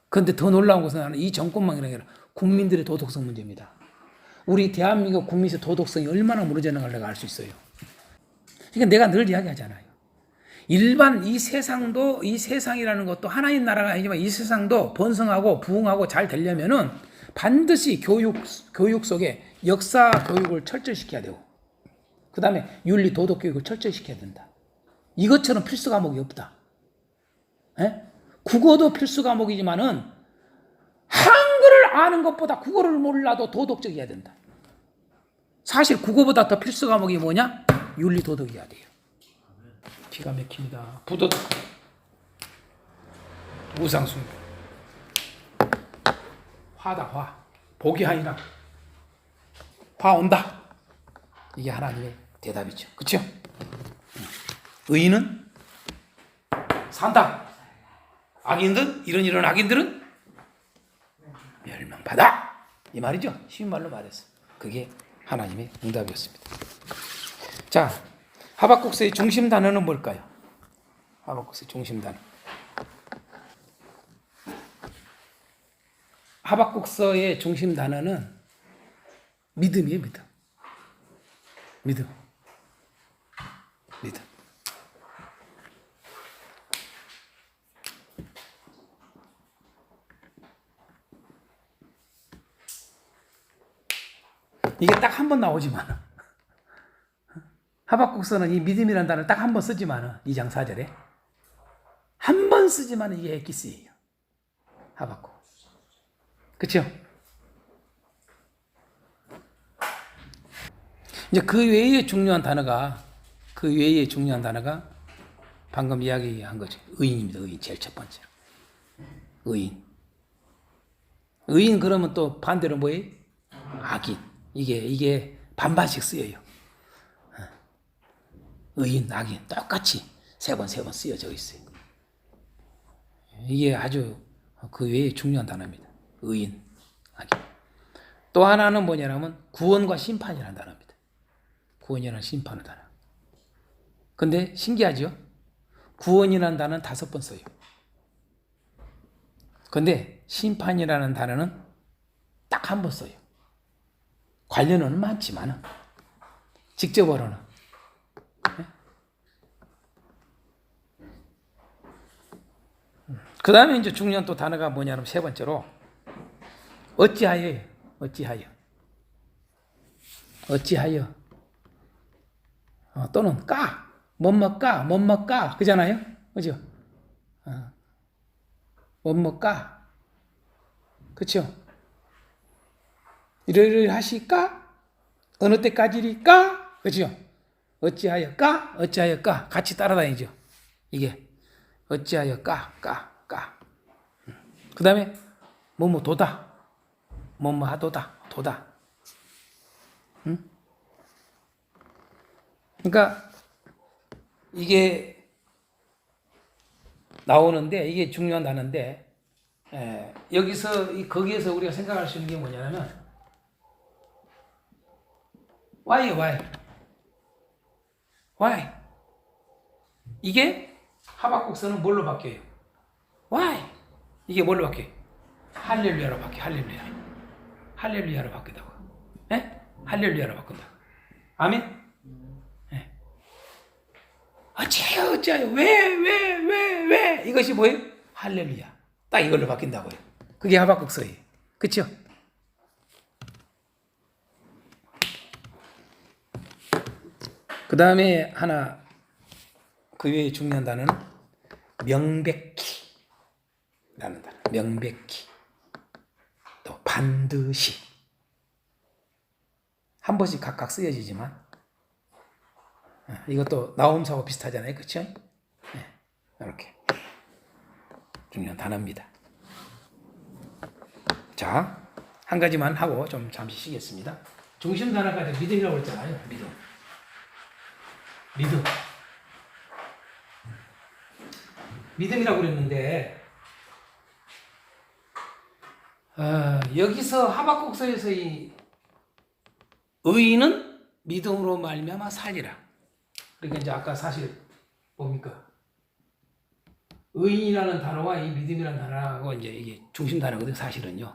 근데 더 놀라운 것은 이 정권만이 아니라 국민들의 도덕성 문제입니다. 우리 대한민국 국민의 도덕성이 얼마나 무너졌는가를 내가 알 수 있어요. 그러니까 내가 늘 이야기하잖아요. 일반 이 세상이라는 것도 하나님 나라가 아니지만 이 세상도 번성하고 부흥하고 잘 되려면은 반드시 교육 속에 역사 교육을 철저히 시켜야 되고, 그 다음에 윤리 도덕 교육을 철저히 시켜야 된다. 이것처럼 필수 과목이 없다. 에? 국어도 필수 과목이지만은 한글을 아는 것보다 국어를 몰라도 도덕적이어야 된다. 사실 국어보다 더 필수 과목이 뭐냐? 윤리 도덕이어야 돼요. 기가 막힙니다. 부도덕, 우상숭배, 화다 화, 복이 아니라 화 온다. 이게 하나님의 대답이죠. 그렇죠? 의인은 산다. 악인들 이런 악인들은 멸망받아. 이 말이죠. 쉬운 말로 말해서 그게 하나님의 응답이었습니다. 자, 하박국서의 중심 단어는 뭘까요? 하박국서의 중심 단어. 하박국서의 중심 단어는 믿음이에요. 믿음. 이게 딱 한 번 나오지만 하박국서는 이 믿음이라는 단어를 딱 한 번 쓰지만 2장 4절에 한 번 쓰지만 이게 엑기스예요. 하박국. 그렇죠? 이제 그 외에 중요한 단어가 방금 이야기한 거죠. 의인입니다. 의인 제일 첫 번째로. 의인 그러면 또 반대로 뭐예요? 악인. 이게 반반씩 쓰여요. 의인, 악인 똑같이 세 번 쓰여져 있어요. 이게 아주 그 외에 중요한 단어입니다. 의인, 악인. 또 하나는 뭐냐면 구원과 심판이라는 단어입니다. 구원이라는 심판의 단어. 근데 신기하죠? 구원이라는 단어는 5번 써요. 근데 심판이라는 단어는 딱 한 번 써요. 관련어는 많지만 직접어로는 그 다음에 이제 중요한 또 단어가 뭐냐면 세 번째로 어찌하여 또는 까, 뭐뭐까 그잖아요. 그죠? 뭐뭐까, 그쵸? 이러이러하시까? 어느 때까지일까? 그죠? 어찌하여까? 어찌하여까? 같이 따라다니죠. 이게 어찌하여까? 까. 그 다음에 뭐뭐 도다, 뭐뭐 하도다, 도다. 응? 그러니까 이게 나오는데 이게 중요한 단어인데 여기서 거기에서 우리가 생각할 수 있는 게 뭐냐면 why 이게 하박국서는 뭘로 바뀌어요? why 이게 뭘로 바뀌어요? 할렐루야로 바뀌어요. 할렐루야로 바뀌다고. 할렐루야로 바꾼다. 아멘. 어찌하여 왜 이것이 뭐예요? 할렐루야. 딱 이걸로 바뀐다고요. 그게 하박국서예요. 그쵸? 그 다음에 하나 그 외에 중요한 단어는 명백히 라는 단어. 명백히 또 반드시 한 번씩 각각 쓰여지지만 이것도 나옴사하고 비슷하잖아요. 그렇죠? 이렇게 중요한 단어입니다. 자, 한 가지만 하고 좀 잠시 쉬겠습니다. 중심 단어가 믿음이라고 했잖아요. 믿음이라고 그랬는데 여기서 하박국서에서 이 의인은 믿음으로 말미암아 살리라. 그러니까 이제 아까 사실 뭡니까? 의인이라는 단어와 이 믿음이라는 단어하고 이제 이게 중심 단어거든요. 사실은요.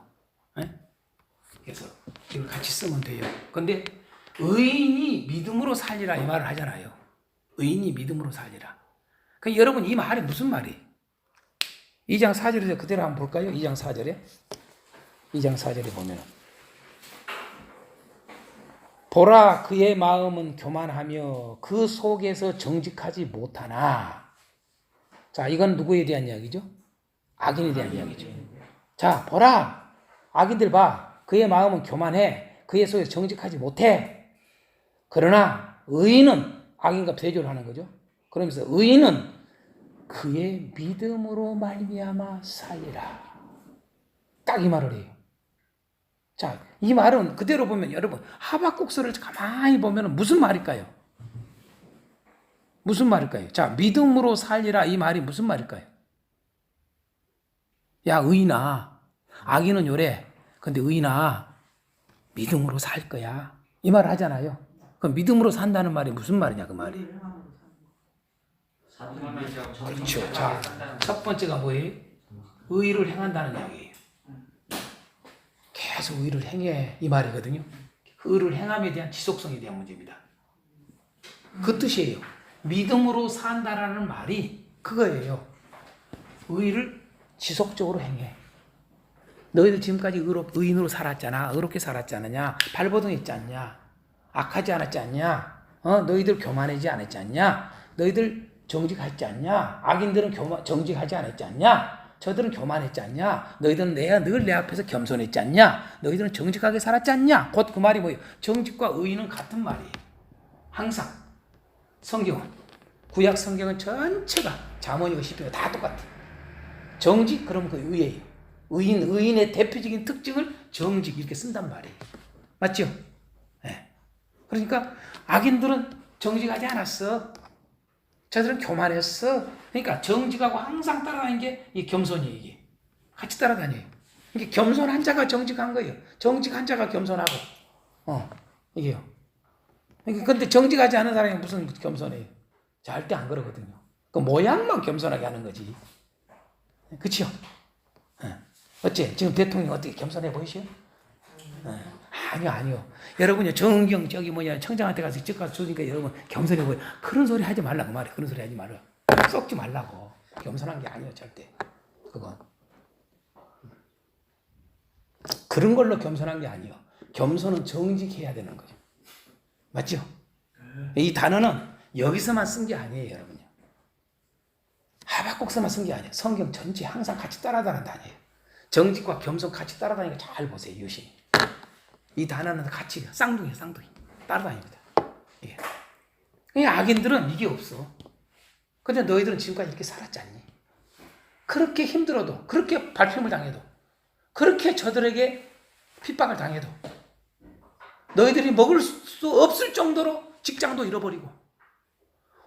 그래서 이걸 같이 쓰면 돼요. 근데 의인이 믿음으로 살리라 이 말을 하잖아요. 의인이 믿음으로 살리라. 그 여러분 이 말이 무슨 말이에요? 2장 4절에서 그대로 한번 볼까요? 2장 4절에 보면 보라 그의 마음은 교만하며 그 속에서 정직하지 못하나. 자, 이건 누구에 대한 이야기죠? 악인에 대한 이야기죠. 자, 보라 악인들 봐. 그의 마음은 교만해. 그의 속에서 정직하지 못해. 그러나 의인은 악인과 대조를 하는 거죠. 그러면서 의인은 그의 믿음으로 말미암아 살리라. 딱 이 말을 해요. 자, 이 말은 그대로 보면 여러분 하박국서를 가만히 보면 무슨 말일까요? 자, 믿음으로 살리라 이 말이 무슨 말일까요? 야, 의인아, 악인은 요래. 근데 의인아, 믿음으로 살 거야. 이 말을 하잖아요. 그럼 믿음으로 산다는 말이 무슨 말이냐 그 말이. 그렇죠. 자, 첫 번째가 뭐예요? 의를 행한다는 이야기예요. 계속 의를 행해 이 말이거든요. 의를 행함에 대한 지속성에 대한 문제입니다. 그 뜻이에요. 믿음으로 산다라는 말이 그거예요. 의를 지속적으로 행해. 너희들 지금까지 의인으로 살았잖아. 의롭게 살았지 않느냐. 발버둥했지 않냐. 악하지 않았지 않냐. 너희들 교만하지 않았지 않냐. 너희들 정직하지 않냐. 악인들은 정직하지 않았지 않냐. 저들은 교만했지 않냐? 너희들은 늘 내 앞에서 겸손했지 않냐? 너희들은 정직하게 살았지 않냐? 곧 그 말이 뭐예요? 정직과 의인은 같은 말이에요. 항상 성경은 구약 성경은 전체가 잠언이고 시편이 다 똑같아. 정직 그러면 그 의예요. 의인의 대표적인 특징을 정직 이렇게 쓴단 말이에요. 맞죠? 네. 그러니까 악인들은 정직하지 않았어. 저들은 교만했어. 그러니까 정직하고 항상 따라다니는 게 이 겸손이에요. 이게 같이 따라다녀요. 이게 겸손한 자가 정직한 거예요. 정직한 자가 겸손하고. 이게요. 근데 정직하지 않은 사람이 무슨 겸손해요? 절대 안 그러거든요. 그 모양만 겸손하게 하는 거지. 그치요? 어째 지금 대통령 어떻게 겸손해 보이시요? 아니요. 여러분요, 정경, 청장한테 가서 즉 가서 주니까 여러분 겸손해 보여. 그런 소리 하지 말라고 말이야. 그런 소리 하지 말아. 썩지 말라고. 겸손한 게 아니에요, 절대. 그건. 그런 걸로 겸손한 게 아니에요. 겸손은 정직해야 되는 거죠. 맞죠? 이 단어는 여기서만 쓴 게 아니에요, 여러분요. 하박국서만 쓴 게 아니에요. 성경 전체 항상 같이 따라다닌다니에요. 정직과 겸손 같이 따라다니는 거 잘 보세요. 유심히. 이 단어는 같이 쌍둥이에요. 쌍둥이. 따라다닙니다. 예. 악인들은 이게 없어. 근데 너희들은 지금까지 이렇게 살았지 않니? 그렇게 힘들어도, 그렇게 발품을 당해도, 그렇게 저들에게 핍박을 당해도, 너희들이 먹을 수 없을 정도로 직장도 잃어버리고,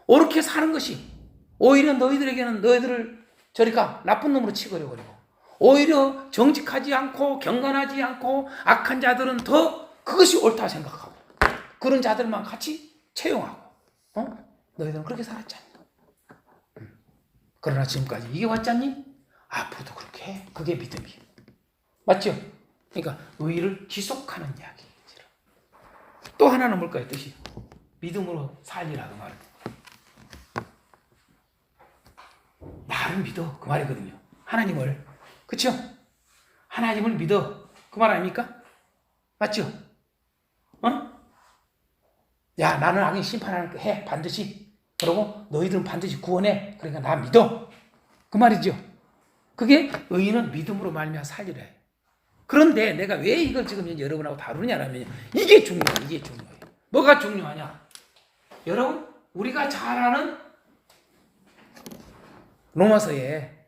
옳게 사는 것이 오히려 너희들에게는 너희들을 저리가 나쁜 놈으로 취급해버리고, 오히려 정직하지 않고 경건하지 않고 악한 자들은 더 그것이 옳다 생각하고, 그런 자들만 같이 채용하고, 너희들은 그렇게 살았지 않니? 그러나 지금까지 이게 왔지 않니? 앞으로도 그렇게 해. 그게 믿음이에요. 맞죠? 그러니까 의를 지속하는 이야기. 또 하나는 뭘까요? 뜻이 믿음으로 살리라 그 말은. 나를 믿어 그 말이거든요. 하나님을. 그렇죠? 하나님을 믿어 그 말 아닙니까? 맞죠? 야, 나는 악인 심판하는 거 해 반드시. 그러고 너희들은 반드시 구원해. 그러니까 나 믿어 그 말이죠. 그게 의인은 믿음으로 말미암아 살리라 해요. 그런데 내가 왜 이걸 지금 여러분하고 다루냐면 이게 중요해요. 이게 중요해요. 뭐가 중요하냐? 여러분, 우리가 잘 아는 로마서에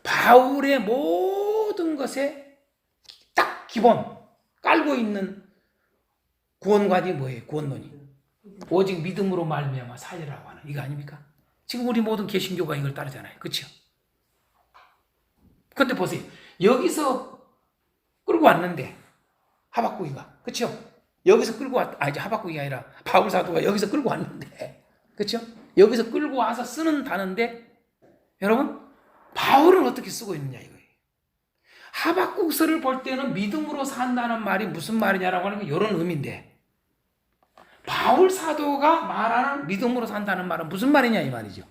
바울의 모든 것에 딱 기본 깔고 있는 구원관이 뭐예요? 구원론이 오직 믿음으로 말미암아 살리라고 하는 이거 아닙니까? 지금 우리 모든 개신교가 이걸 따르잖아요. 그렇죠? 근데 보세요. 여기서 끌고 왔는데 하박국이가 그렇죠? 여기서 끌고 이제 하박국이 아니라 바울 사도가 여기서 끌고 왔는데 그렇죠? 여기서 끌고 와서 쓰는 단어인데 여러분 바울은 어떻게 쓰고 있느냐 이거예요. 하박국서를 볼 때는 믿음으로 산다는 말이 무슨 말이냐라고 하는 게 이런 의미인데 바울 사도가 말하는 믿음으로 산다는 말은 무슨 말이냐 이 말이죠.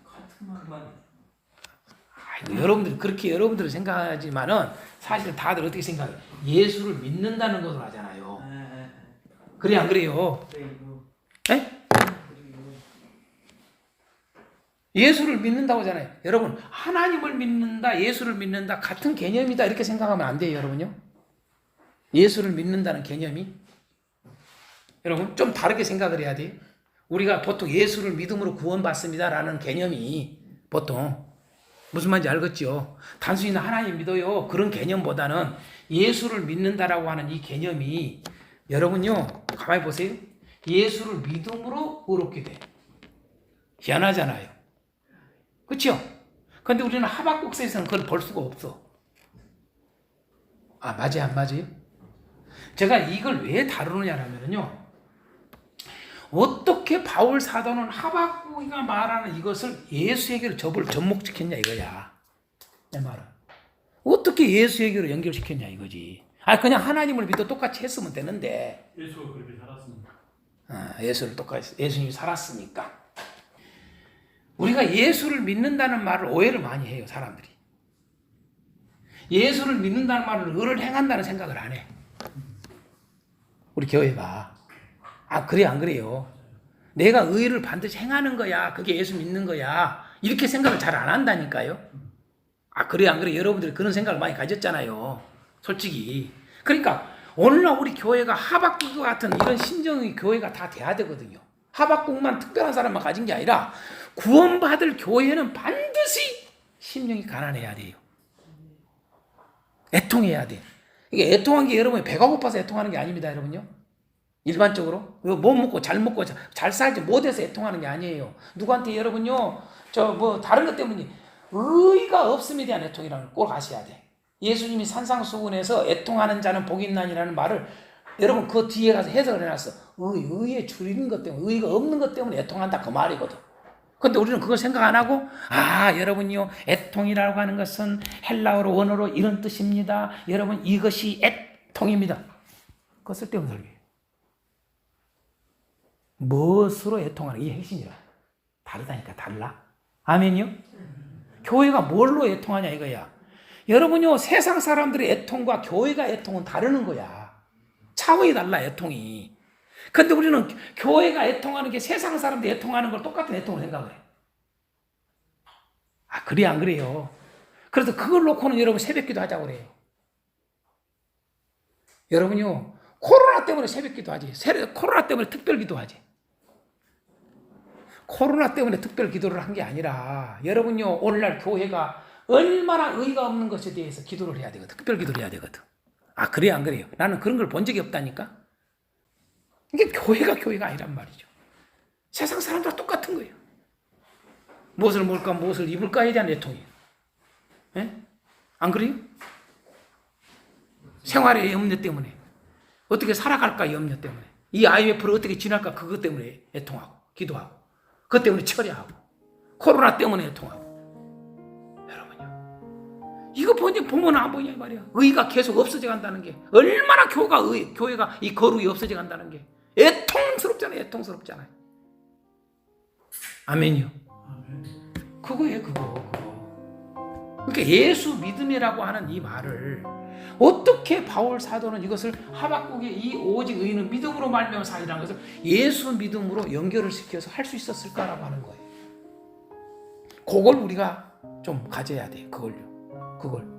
여러분들이 그렇게 여러분들은 생각하지만은 사실 다들 어떻게 생각해요? 예수를 믿는다는 것으로 하잖아요. 그래 안 그래요? 네? 예수를 믿는다고 하잖아요. 여러분 하나님을 믿는다, 예수를 믿는다 같은 개념이다 이렇게 생각하면 안 돼요, 여러분요. 예수를 믿는다는 개념이 여러분 좀 다르게 생각을 해야 돼요. 우리가 보통 예수를 믿음으로 구원받습니다라는 개념이 보통 무슨 말인지 알겠죠? 단순히 하나님 믿어요 그런 개념보다는 예수를 믿는다라고 하는 이 개념이 여러분요 가만히 보세요. 예수를 믿음으로 의롭게 돼. 희한하잖아요. 그렇죠? 그런데 우리는 하박국서에서는 그걸 볼 수가 없어. 아 맞아요 안 맞아요? 제가 이걸 왜 다루느냐면요 어떻게 바울 사도는 하박국이가 말하는 이것을 예수에게로 접목시켰냐 이거야. 내 말은. 어떻게 예수에게로 연결시켰냐 이거지. 그냥 하나님을 믿어 똑같이 했으면 되는데. 예수가 그렇게 살았습니다. 예수를 똑같이 예수님이 살았으니까. 우리가 예수를 믿는다는 말을 오해를 많이 해요 사람들이. 예수를 믿는다는 말을 의를 행한다는 생각을 안 해. 우리 교회가. 그래 안 그래요? 내가 의를 반드시 행하는 거야. 그게 예수 믿는 거야. 이렇게 생각을 잘 안 한다니까요. 그래 안 그래? 여러분들이 그런 생각을 많이 가졌잖아요. 솔직히. 그러니까 오늘날 우리 교회가 하박국 같은 이런 심정의 교회가 다 돼야 되거든요. 하박국만 특별한 사람만 가진 게 아니라 구원받을 교회는 반드시 심령이 가난해야 돼요. 애통해야 돼. 이게 애통한 게 여러분이 배가 고파서 애통하는 게 아닙니다, 여러분요. 일반적으로 못 먹고 잘 살지 못해서 애통하는 게 아니에요. 누구한테 여러분요 다른 것 때문에 의가 없음에 대한 애통이라는 걸 꼭 아셔야 돼. 예수님이 산상수훈에서 애통하는 자는 복이 있나니라는 말을 여러분 그 뒤에 가서 해석을 해놨어. 의에 줄이는 것 때문에 의가 없는 것 때문에 애통한다 그 말이거든. 근데 우리는 그걸 생각 안 하고 여러분요 애통이라고 하는 것은 헬라어로 원어로 이런 뜻입니다. 여러분 이것이 애통입니다. 그거 쓸데없는 소리예요. 무엇으로 애통하는 이 핵심이라. 다르다니까 달라. 아멘요? 교회가 뭘로 애통하냐 이거야. 여러분요 세상 사람들의 애통과 교회가 애통은 다르는 거야. 차원이 달라 애통이. 근데 우리는 교회가 애통하는 게 세상 사람들이 애통하는 걸 똑같은 애통으로 생각을 해. 아, 그래 안 그래요? 그래서 그걸 놓고는 여러분 새벽기도 하자고 그래요. 여러분요, 코로나 때문에 새벽기도 하지. 코로나 때문에 특별기도 하지. 코로나 때문에 특별 기도를 한 게 아니라 여러분요, 오늘날 교회가 얼마나 의의가 없는 것에 대해서 기도를 해야 되거든. 특별 기도를 해야 되거든. 아, 그래 안 그래요? 나는 그런 걸 본 적이 없다니까. 이게 교회가 아니란 말이죠. 세상 사람들과 똑같은 거예요. 무엇을 먹을까, 무엇을 입을까에 대한 애통이에요. 예? 안 그래요? 생활의 염려 때문에, 어떻게 살아갈까 염려 때문에, 이 IMF를 어떻게 지날까 그것 때문에 애통하고 기도하고, 그것 때문에 처리하고, 코로나 때문에 애통하고. 여러분요, 이거 보면 안 보냐 말이야. 의가 계속 없어져 간다는 게 얼마나 교회가 이 거룩이 없어져 간다는 게 애통스럽잖아요. 애통스럽잖아요. 아멘이요. 그거예요, 그거. 그러니까 예수 믿음이라고 하는 이 말을 어떻게 바울 사도는 이것을 하박국의 이 오직 의인은 믿음으로 말미암아 사니라는 것을 예수 믿음으로 연결을 시켜서 할 수 있었을까라고 하는 거예요. 그걸 우리가 좀 가져야 돼요. 그걸.